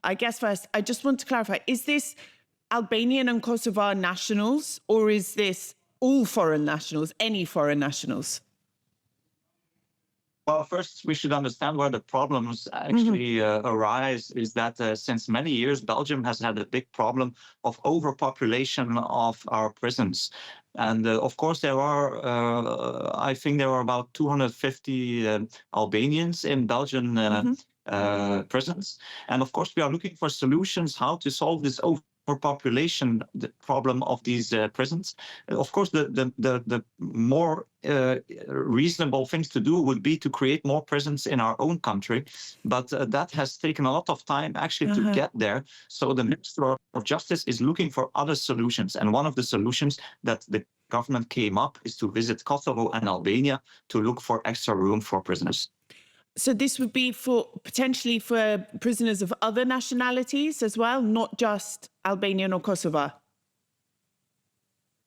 I guess first, I just want to clarify, is this Albanian and Kosovar nationals, or is this all foreign nationals, any foreign nationals? Well, first, we should understand where the problems actually arise is that since many years, Belgium has had a big problem of overpopulation of our prisons. And of course, there are, I think there are about 250 Albanians in Belgian prisons. And of course, we are looking for solutions how to solve this overpopulation problem of these prisons. Of course, the more reasonable things to do would be to create more prisons in our own country, but that has taken a lot of time actually to get there. So the Minister of Justice is looking for other solutions, and one of the solutions that the government came up is to visit Kosovo and Albania to look for extra room for prisoners. So this would be for potentially for prisoners of other nationalities as well, not just Albanian or Kosovar?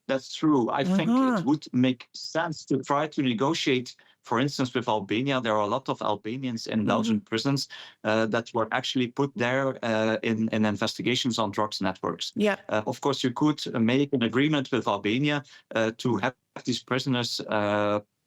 That's true. I think it would make sense to try to negotiate, for instance, with Albania. There are a lot of Albanians in Belgian prisons that were actually put there in investigations on drugs networks. Yeah. Of course, you could make an agreement with Albania to have these prisoners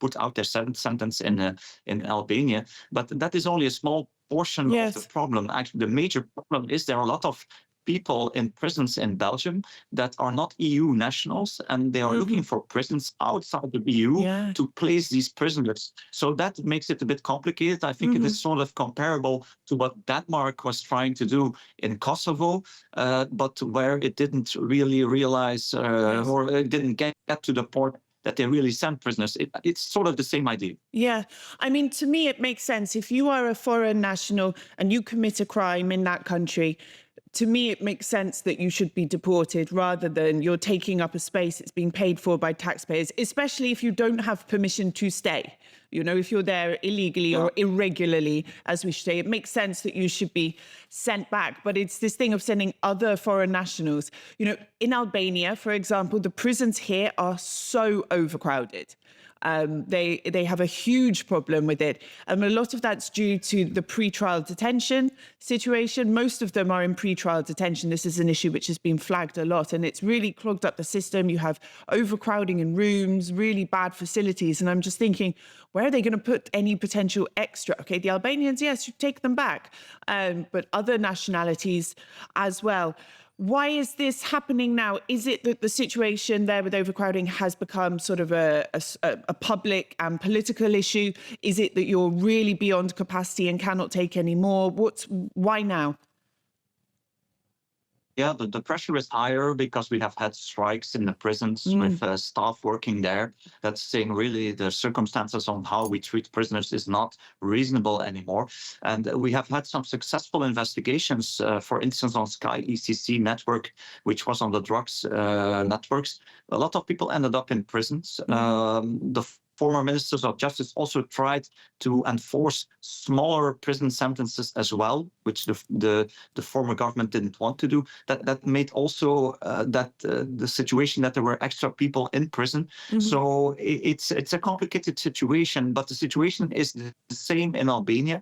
put out their sentence in Albania, but that is only a small portion of the problem. Actually, the major problem is there are a lot of people in prisons in Belgium that are not EU nationals, and they are looking for prisons outside the EU to place these prisoners. So that makes it a bit complicated. I think it is sort of comparable to what Denmark was trying to do in Kosovo, but where it didn't really realize or it didn't get to the point that they really send prisoners. It's sort of the same idea. Yeah. I mean, to me, it makes sense. If you are a foreign national and you commit a crime in that country, to me, it makes sense that you should be deported rather than you're taking up a space that's being paid for by taxpayers, especially if you don't have permission to stay. You know, if you're there illegally or irregularly, as we say, it makes sense that you should be sent back. But it's this thing of sending other foreign nationals. You know, in Albania, for example, the prisons here are so overcrowded. They have a huge problem with it. A lot of that's due to the pre-trial detention situation. Most of them are in pre-trial detention. This is an issue which has been flagged a lot, and it's really clogged up the system. You have overcrowding in rooms, really bad facilities. And I'm just thinking, where are they going to put any potential extra? Okay, the Albanians, yes, you take them back, but other nationalities as well. Why is this happening now? Is it that the situation there with overcrowding has become sort of a public and political issue? Is it that you're really beyond capacity and cannot take any more? Why now? Yeah, the pressure is higher because we have had strikes in the prisons with staff working there. That's saying really the circumstances on how we treat prisoners is not reasonable anymore. And we have had some successful investigations, for instance, on Sky ECC network, which was on the drugs networks. A lot of people ended up in prisons. The former ministers of justice also tried to enforce smaller prison sentences as well, which the former government didn't want to do. That made also the situation that there were extra people in prison. So it's a complicated situation, but the situation is the same in Albania.